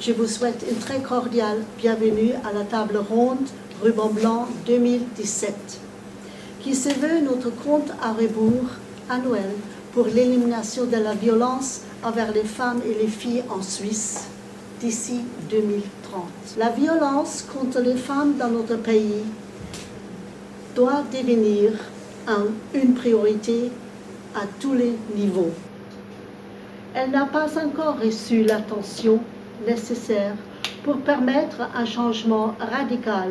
Je vous souhaite une très cordiale bienvenue à la table ronde Ruban Blanc 2017, qui se veut notre compte à rebours annuel pour l'élimination de la violence envers les femmes et les filles en Suisse d'ici 2030. La violence contre les femmes dans notre pays doit devenir une priorité à tous les niveaux. Elle n'a pas encore reçu l'attention nécessaire pour permettre un changement radical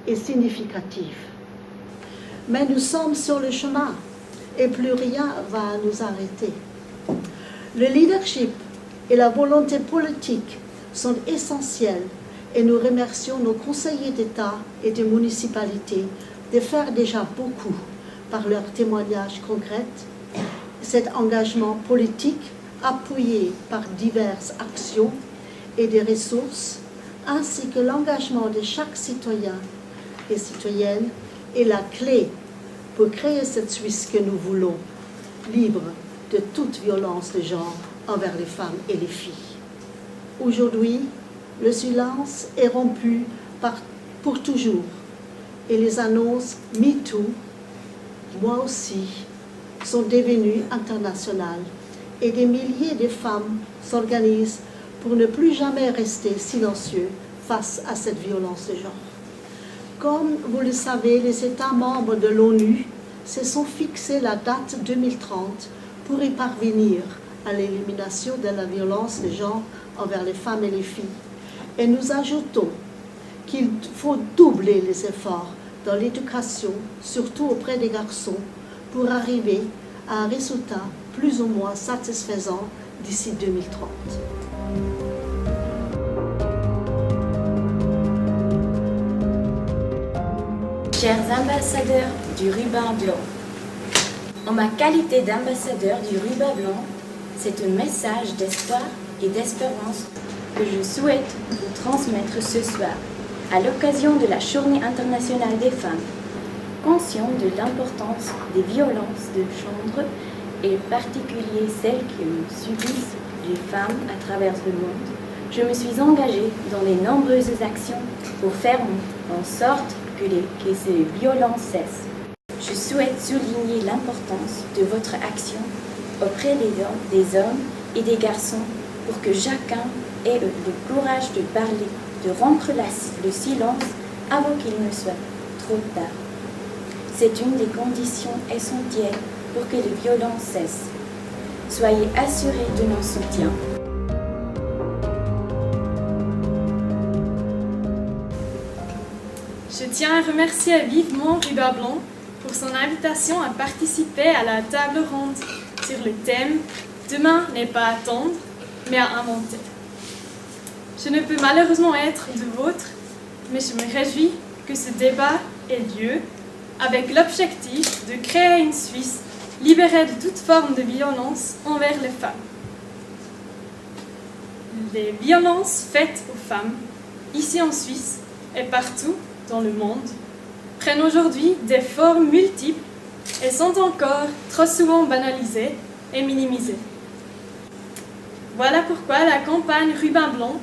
et significatif. Mais nous sommes sur le chemin et plus rien va nous arrêter. Le leadership et la volonté politique sont essentiels et nous remercions nos conseillers d'État et de municipalités de faire déjà beaucoup par leurs témoignages concrets. Cet engagement politique appuyé par diverses actions et des ressources, ainsi que l'engagement de chaque citoyen et citoyenne est la clé pour créer cette Suisse que nous voulons, libre de toute violence de genre envers les femmes et les filles. Aujourd'hui, le silence est rompu pour toujours et les annonces MeToo, moi aussi, sont devenues internationales et des milliers de femmes s'organisent pour ne plus jamais rester silencieux face à cette violence de genre. Comme vous le savez, les États membres de l'ONU se sont fixés la date 2030 pour y parvenir à l'élimination de la violence de genre envers les femmes et les filles. Et nous ajoutons qu'il faut doubler les efforts dans l'éducation, surtout auprès des garçons, pour arriver à un résultat plus ou moins satisfaisant d'ici 2030. Chers ambassadeurs du ruban blanc, en ma qualité d'ambassadeur du ruban blanc, c'est un message d'espoir et d'espérance que je souhaite vous transmettre ce soir à l'occasion de la Journée internationale des femmes. Conscient de l'importance des violences de genre et en particulier celles que subissent les femmes à travers le monde, je me suis engagée dans les nombreuses actions pour faire en sorte que ces violences cessent. Je souhaite souligner l'importance de votre action auprès des hommes et des garçons pour que chacun ait le courage de parler, de rompre le silence avant qu'il ne soit trop tard. C'est une des conditions essentielles pour que les violences cessent. Soyez assurés de notre soutien. Je tiens à remercier vivement Ruban Blanc pour son invitation à participer à la table ronde sur le thème « Demain n'est pas à attendre, mais à inventer ». Je ne peux malheureusement être de vôtre, mais je me réjouis que ce débat ait lieu avec l'objectif de créer une Suisse libérée de toute forme de violence envers les femmes. Les violences faites aux femmes, ici en Suisse et partout dans le monde, prennent aujourd'hui des formes multiples et sont encore trop souvent banalisées et minimisées. Voilà pourquoi la campagne Ruban Blanc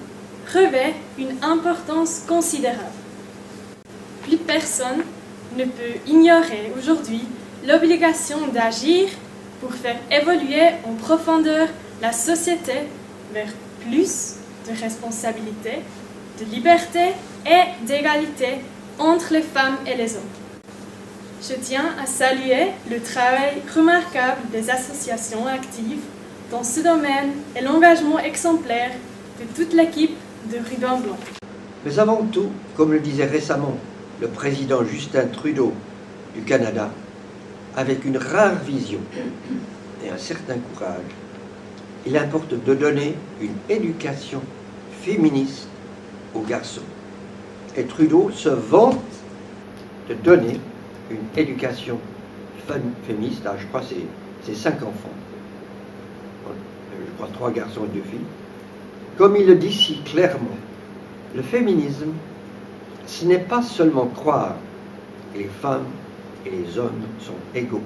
revêt une importance considérable. Plus personne ne peut ignorer aujourd'hui l'obligation d'agir pour faire évoluer en profondeur la société vers plus de responsabilité, de liberté et d'égalité entre les femmes et les hommes. Je tiens à saluer le travail remarquable des associations actives dans ce domaine et l'engagement exemplaire de toute l'équipe de Ruban Blanc. Mais avant tout, comme le disait récemment le président Justin Trudeau du Canada, avec une rare vision et un certain courage, il importe de donner une éducation féministe aux garçons. Et Trudeau se vante de donner une éducation féministe à, je crois, ses 5 enfants. Je crois 3 garçons et 2 filles. Comme il le dit si clairement, le féminisme, ce n'est pas seulement croire que les femmes et les hommes sont égaux.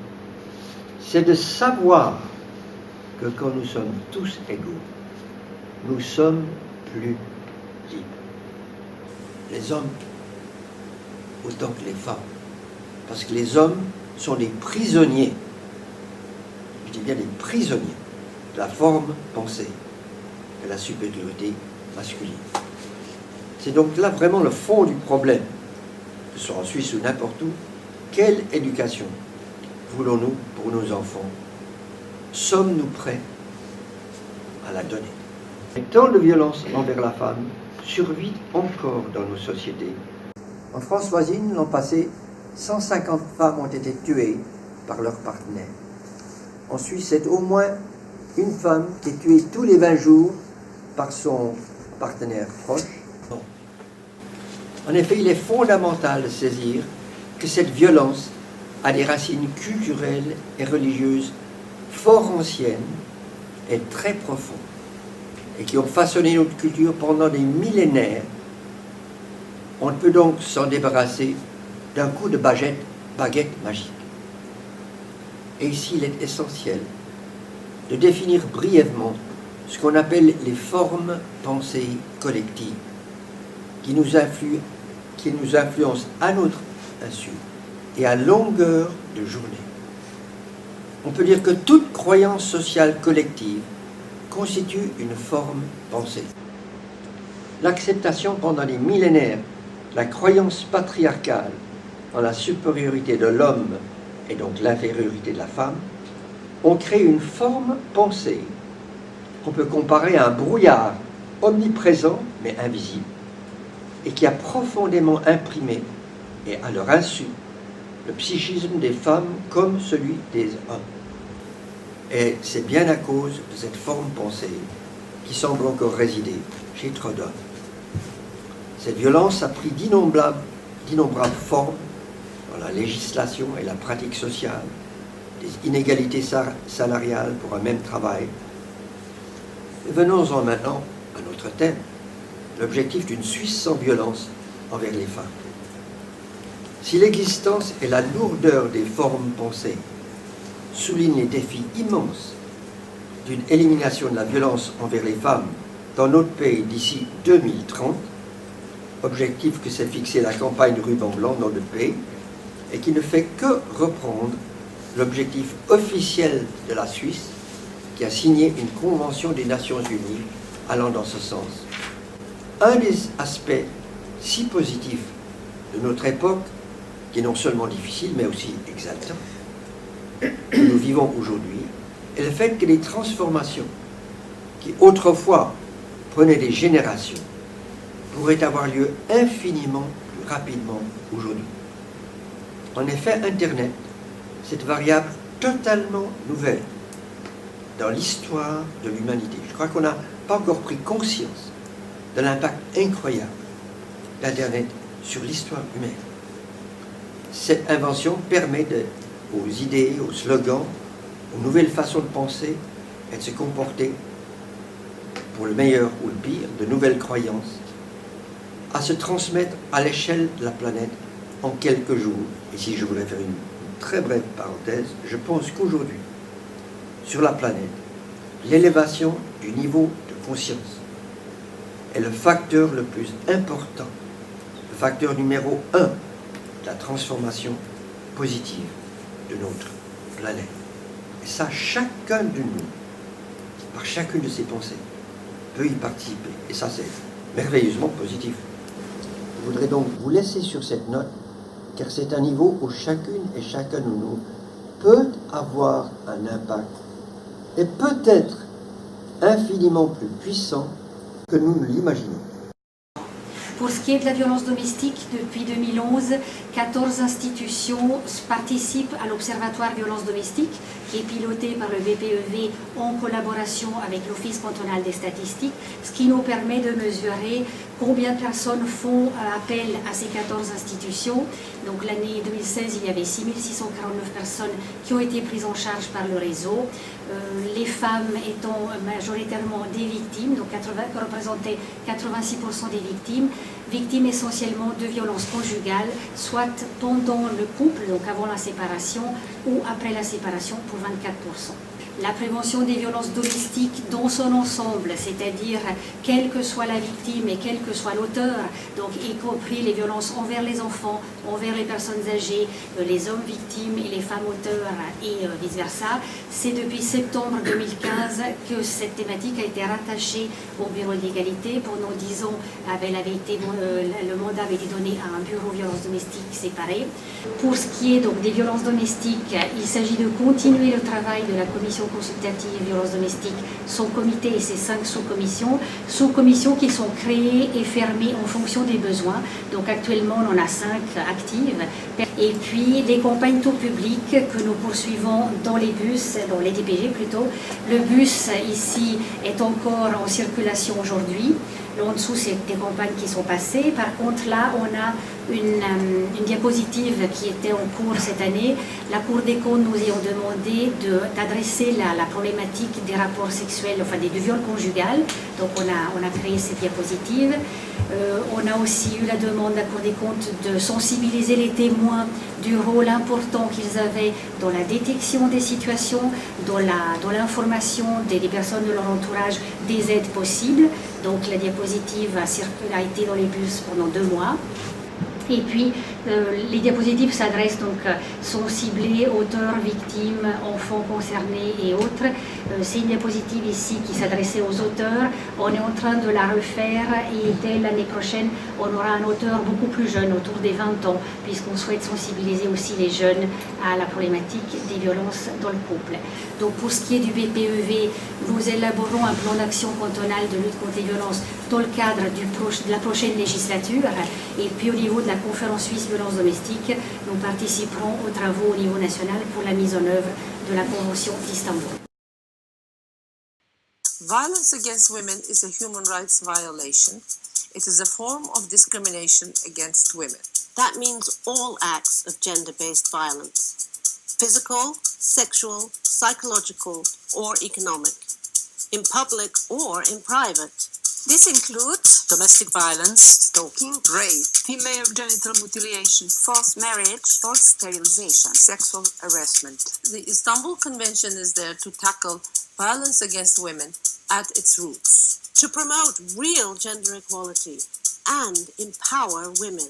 C'est de savoir que quand nous sommes tous égaux, nous sommes plus victimes. Les hommes autant que les femmes. Parce que les hommes sont les prisonniers, je dis bien les prisonniers, de la forme pensée, de la supériorité masculine. C'est donc là vraiment le fond du problème, que ce soit en Suisse ou n'importe où. Quelle éducation voulons-nous pour nos enfants? Sommes-nous prêts à la donner? Tant de violence envers la femme survit encore dans nos sociétés. En France voisine, l'an passé, 150 femmes ont été tuées par leur partenaire. En Suisse, c'est au moins une femme qui est tuée tous les 20 jours par son partenaire proche. En effet, il est fondamental de saisir que cette violence a des racines culturelles et religieuses fort anciennes et très profondes, et qui ont façonné notre culture pendant des millénaires. On ne peut donc s'en débarrasser d'un coup de baguette magique. Et ici, il est essentiel de définir brièvement ce qu'on appelle les formes pensées collectives, qui nous influencent à notre insu et à longueur de journée. On peut dire que toute croyance sociale collective constitue une forme pensée. L'acceptation pendant des millénaires de la croyance patriarcale en la supériorité de l'homme et donc l'infériorité de la femme ont créé une forme pensée qu'on peut comparer à un brouillard omniprésent mais invisible et qui a profondément imprimé, et à leur insu, le psychisme des femmes comme celui des hommes. Et c'est bien à cause de cette forme pensée qui semble encore résider chez trop d'hommes. Cette violence a pris d'innombrables formes dans la législation et la pratique sociale, des inégalités salariales pour un même travail. Et venons-en maintenant à notre thème, l'objectif d'une Suisse sans violence envers les femmes. Si l'existence et la lourdeur des formes pensées soulignent les défis immenses d'une élimination de la violence envers les femmes dans notre pays d'ici 2030, objectif que s'est fixé la campagne Ruban Blanc dans le pays et qui ne fait que reprendre l'objectif officiel de la Suisse qui a signé une convention des Nations Unies allant dans ce sens. Un des aspects si positifs de notre époque, qui est non seulement difficile mais aussi exaltant, que nous vivons aujourd'hui, est le fait que les transformations qui autrefois prenaient des générations pourraient avoir lieu infiniment plus rapidement aujourd'hui. En effet, Internet, cette variable totalement nouvelle dans l'histoire de l'humanité. Je crois qu'on n'a pas encore pris conscience de l'impact incroyable d'Internet sur l'histoire humaine. Cette invention permet aux idées, aux slogans, aux nouvelles façons de penser et de se comporter, pour le meilleur ou le pire, de nouvelles croyances, à se transmettre à l'échelle de la planète en quelques jours. Et si je voulais faire une très brève parenthèse, je pense qu'aujourd'hui, sur la planète, l'élévation du niveau de conscience est le facteur le plus important, le facteur numéro 1 de la transformation positive de notre planète. Et ça, chacun de nous, par chacune de ses pensées, peut y participer. Et ça, c'est merveilleusement positif. Je voudrais donc vous laisser sur cette note, car c'est un niveau où chacune et chacun de nous peut avoir un impact, et peut-être infiniment plus puissant que nous ne l'imaginons. Pour ce qui est de la violence domestique, depuis 2011, 14 institutions participent à l'Observatoire violence domestique, qui est piloté par le VPEV en collaboration avec l'Office cantonal des statistiques, ce qui nous permet de mesurer combien de personnes font appel à ces 14 institutions. Donc l'année 2016, il y avait 6649 personnes qui ont été prises en charge par le réseau, les femmes étant majoritairement des victimes, donc représentaient 86% des victimes essentiellement de violences conjugales, soit pendant le couple, donc avant la séparation, ou après la séparation pour 24%. la prévention des violences domestiques dans son ensemble, c'est-à-dire quelle que soit la victime et quel que soit l'auteur, donc y compris les violences envers les enfants, envers les personnes âgées, les hommes victimes et les femmes auteurs et vice-versa. C'est depuis septembre 2015 que cette thématique a été rattachée au Bureau de l'égalité. Pendant 10 ans, le mandat avait été donné à un bureau violences domestiques séparé. Pour ce qui est donc des violences domestiques, il s'agit de continuer le travail de la commission consultative violences domestiques, son comité et ses 5 sous-commissions qui sont créées et fermées en fonction des besoins. Donc actuellement, on en a 5 actives. Et puis des campagnes tout public que nous poursuivons dans les bus, dans les DPG plutôt. Le bus ici est encore en circulation aujourd'hui. Là en dessous, c'est des campagnes qui sont passées. Par contre, là, on a une diapositive qui était en cours cette année. La Cour des comptes nous ayant demandé d'adresser la problématique des rapports sexuels, enfin du viol conjugal. Donc on a créé cette diapositive. On a aussi eu la demande de la Cour des comptes de sensibiliser les témoins du rôle important qu'ils avaient dans la détection des situations, dans l'information des personnes de leur entourage des aides possibles. Donc la diapositive a été dans les bus pendant 2 mois. Et puis, les diapositives sont ciblées auteurs, victimes, enfants concernés et autres. C'est une diapositive ici qui s'adressait aux auteurs. On est en train de la refaire et dès l'année prochaine, on aura un auteur beaucoup plus jeune, autour des 20 ans, puisqu'on souhaite sensibiliser aussi les jeunes à la problématique des violences dans le couple. Donc pour ce qui est du BPEV, nous élaborons un plan d'action cantonal de lutte contre les violences dans le cadre de la prochaine législature. Et puis au niveau de la conférence suisse violences domestiques, nous participerons aux travaux au niveau national pour la mise en œuvre de la Convention d'Istanbul. Violence against women is a human rights violation. It is a form of discrimination against women. That means all acts of gender-based violence, physical, sexual, psychological, or economic, in public or in private. This includes domestic violence, stalking, rape, female genital mutilation, forced marriage, forced sterilization, sexual harassment. The Istanbul Convention is there to tackle violence against women at its roots, to promote real gender equality and empower women.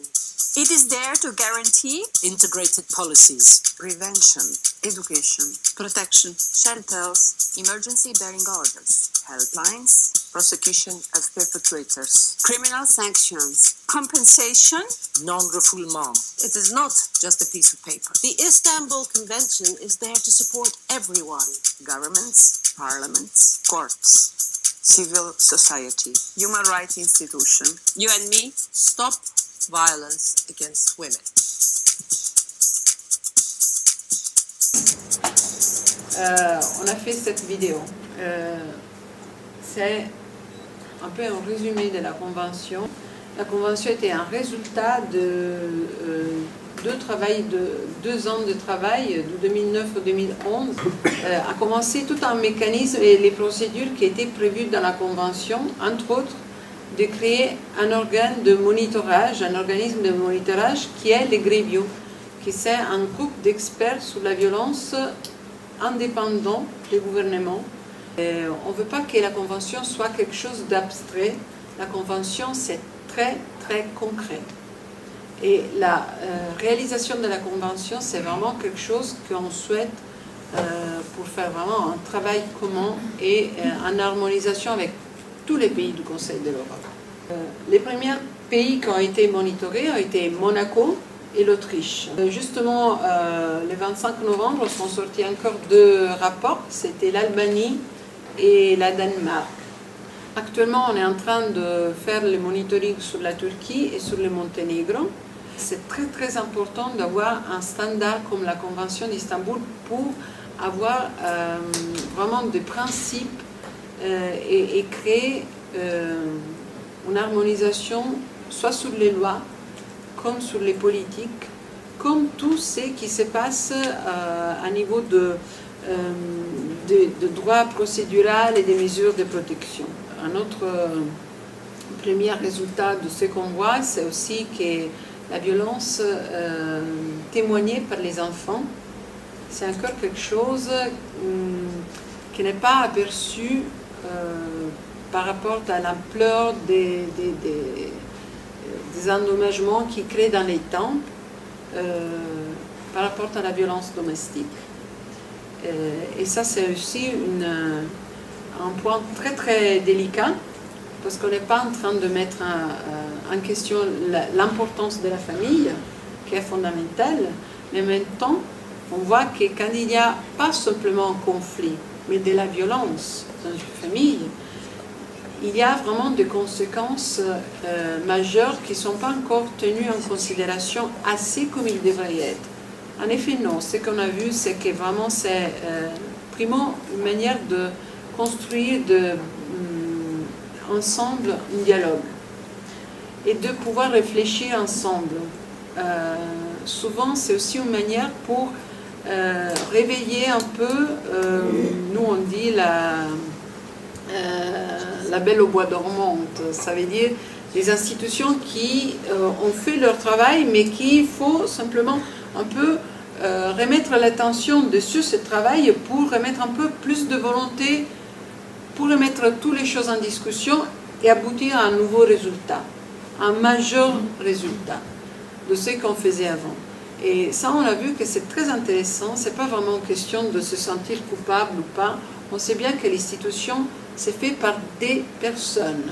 It is there to guarantee integrated policies, prevention, education, protection, shelters, emergency bearing orders, helplines, prosecution of perpetrators, Criminal sanctions. compensation, non-refoulement. It is not just a piece of paper. The Istanbul Convention is there to support everyone. Governments, parliaments, courts, civil society, human rights institutions, you and me, stop violence against women. On a fait cette vidéo. C'est un peu un résumé de la Convention. La Convention était un résultat de 2 ans de travail, de 2009 au 2011, a commencé tout un mécanisme et les procédures qui étaient prévues dans la Convention, entre autres, de créer un organe de monitorage, un organisme de monitorage qui est le GREVIO, qui c'est un groupe d'experts sur la violence indépendant du gouvernement. On ne veut pas que la Convention soit quelque chose d'abstrait. La Convention, c'est très, très concret. Et la réalisation de la Convention, c'est vraiment quelque chose qu'on souhaite pour faire vraiment un travail commun et en harmonisation avec tous les pays du Conseil de l'Europe. Les premiers pays qui ont été monitorés ont été Monaco et l'Autriche. Justement, le 25 novembre, sont sortis encore 2 rapports, c'était l'Albanie et la Danemark. Actuellement, on est en train de faire le monitoring sur la Turquie et sur le Monténégro. C'est très très important d'avoir un standard comme la Convention d'Istanbul pour avoir vraiment des principes et créer une harmonisation soit sur les lois comme sur les politiques, comme tout ce qui se passe à niveau de droit procédural et des mesures de protection. Un autre premier résultat de ce qu'on voit, c'est aussi que la violence témoignée par les enfants, c'est encore quelque chose qui n'est pas aperçu par rapport à l'ampleur des endommagements qui créent dans les temples par rapport à la violence domestique. Et ça, c'est aussi un point très très délicat, parce qu'on n'est pas en train de mettre en question l'importance de la famille, qui est fondamentale, mais en même temps, on voit que quand il n'y a pas simplement un conflit, mais de la violence dans une famille, il y a vraiment des conséquences majeures qui ne sont pas encore tenues en considération assez comme ils devraient être. En effet, non. Ce qu'on a vu, c'est que vraiment c'est, primo, une manière de construire ensemble un dialogue et de pouvoir réfléchir ensemble. Souvent, c'est aussi une manière pour réveiller un peu, nous on dit la belle au bois dormante, ça veut dire les institutions qui ont fait leur travail, mais qu'il faut simplement un peu remettre l'attention dessus ce travail pour remettre un peu plus de volonté, pour remettre toutes les choses en discussion et aboutir à un nouveau résultat, un majeur résultat de ce qu'on faisait avant. Et ça, on a vu que c'est très intéressant. C'est pas vraiment une question de se sentir coupable ou pas. On sait bien que l'institution, c'est fait par des personnes.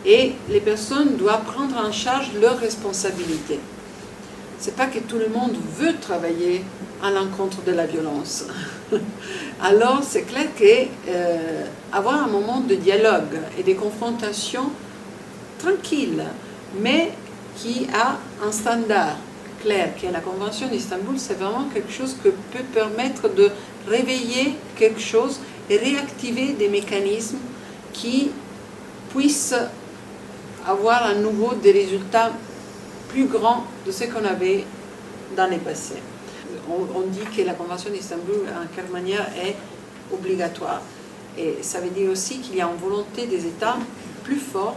Et les personnes doivent prendre en charge leurs responsabilités. C'est pas que tout le monde veut travailler à l'encontre de la violence. Alors, c'est clair qu'avoir un moment de dialogue et de confrontation tranquille, mais qui a un standard clair, qui est la Convention d'Istanbul, c'est vraiment quelque chose qui peut permettre de réveiller quelque chose et réactiver des mécanismes qui puissent avoir à nouveau des résultats plus grands de ce qu'on avait dans les passés. On dit que la Convention d'Istanbul, en quelque manière, est obligatoire. Et ça veut dire aussi qu'il y a une volonté des États plus forte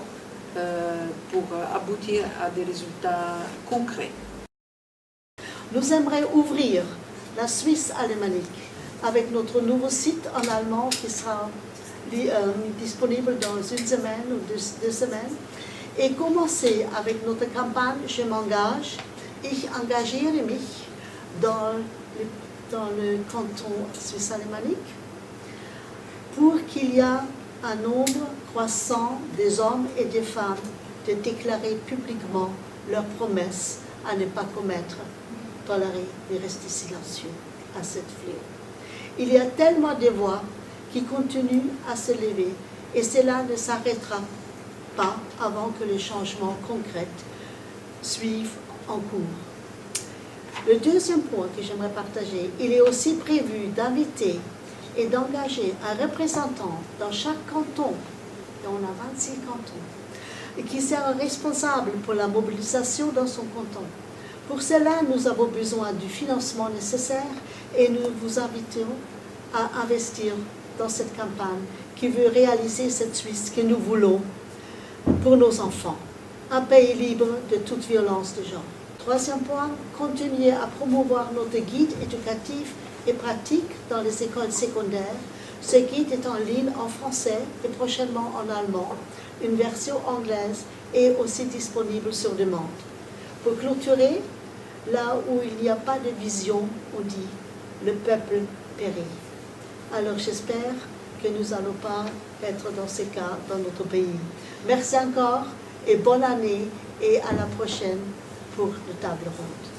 pour aboutir à des résultats concrets. Nous aimerions ouvrir la Suisse alémanique avec notre nouveau site en allemand qui sera disponible dans une semaine ou deux semaines et commencer avec notre campagne « Je m'engage ». Ich engagiere mich dans le canton suisse alémanique pour qu'il y ait un nombre croissant des hommes et des femmes de déclarer publiquement leurs promesses à ne pas commettre, tolérer et rester silencieux à cette fléau. Il y a tellement de voix qui continuent à se lever et cela ne s'arrêtera pas avant que les changements concrets suivent en cours. Le deuxième point que j'aimerais partager, il est aussi prévu d'inviter et d'engager un représentant dans chaque canton, et on a 26 cantons, et qui sera responsable pour la mobilisation dans son canton. Pour cela, nous avons besoin du financement nécessaire et nous vous invitons à investir dans cette campagne qui veut réaliser cette Suisse que nous voulons pour nos enfants. Un pays libre de toute violence de genre. Troisième point, continuer à promouvoir notre guide éducatif et pratique dans les écoles secondaires. Ce guide est en ligne en français et prochainement en allemand. Une version anglaise est aussi disponible sur demande. Pour clôturer, là où il n'y a pas de vision, on dit « le peuple périt ». Alors j'espère que nous n'allons pas être dans ce cas dans notre pays. Merci encore et bonne année et à la prochaine pour le table ronde.